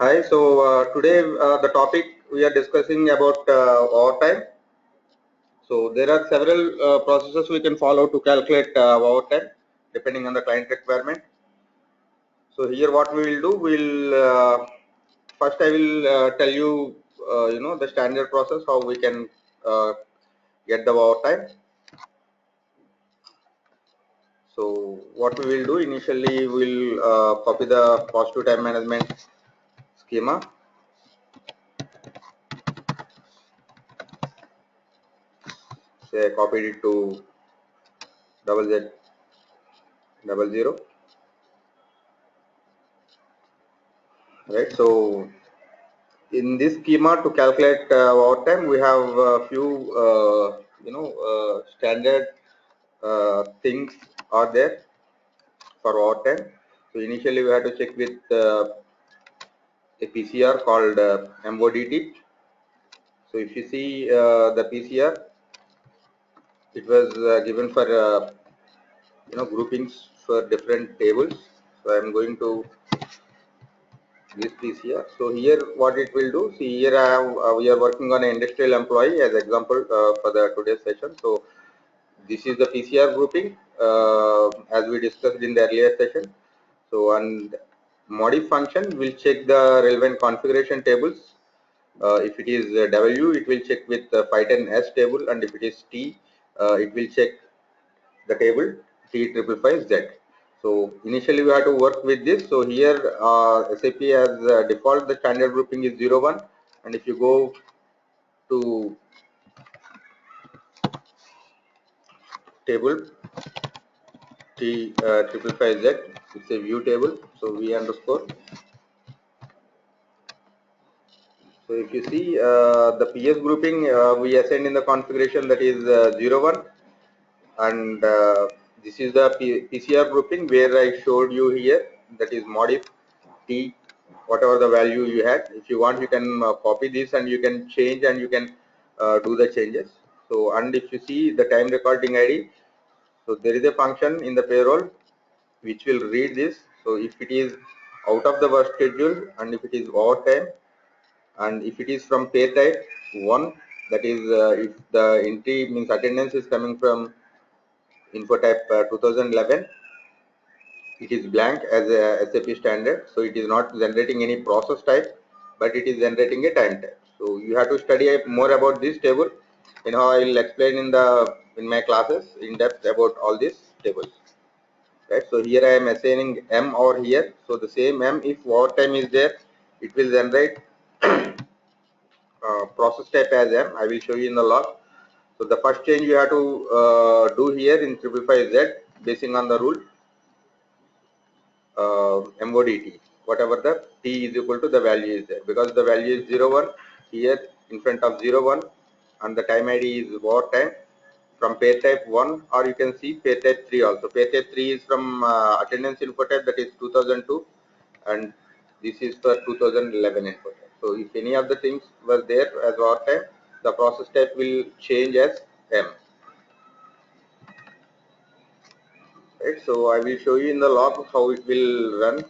Hi, so today the topic we are discussing about overtime. So there are several processes we can follow to calculate overtime depending on the client requirement. So here what we will do, first I will tell you, the standard process how we can get the overtime. So what we will do initially, we will copy the positive time management schema. Say I copied it to ZZ00, right? So in this schema to calculate overtime, we have a few standard things are there for overtime. So initially we have to check with a PCR called MODT. So if you see the PCR, it was given for groupings for different tables. So I am going to this PCR. So here what it will do, see here I have, we are working on an industrial employee as example for the today's session. So this is the PCR grouping as we discussed in the earlier session. So and modif function will check the relevant configuration tables. If it is W, it will check with the 510S table, and if it is T, it will check the table T555Z. So initially we have to work with this. So here SAP as default the standard grouping is 01, and if you go to table T555Z, it's a view table. So V underscore. So if you see the PS grouping, we assign in the configuration that is 01, and this is the PCR grouping where I showed you here, that is modif T, whatever the value you had. If you want, you can copy this and you can change and you can do the changes. So and if you see the time recording ID, so there is a function in the payroll which will read this. So if it is out of the work schedule and if it is overtime, and if it is from pay type 1, that is if the entry means attendance is coming from info type 2011, it is blank as a SAP standard, so it is not generating any process type, but it is generating a time type. So you have to study more about this table. I will explain in my classes in depth about all these tables. Right. So here I am assigning M over here. So the same M, if overtime is there, it will generate process type as M. I will show you in the log. So the first change you have to do here in 555Z, basing on the rule MODT, whatever the T is equal to the value is there, because the value is 01 here in front of 01, and the time ID is overtime from pay type 1, or you can see pay type 3 also. Pay type 3 is from attendance info type, that is 2002, and this is for 2011 info type. So if any of the things were there as overtime, the process type will change as M. Right, so I will show you in the log how it will run.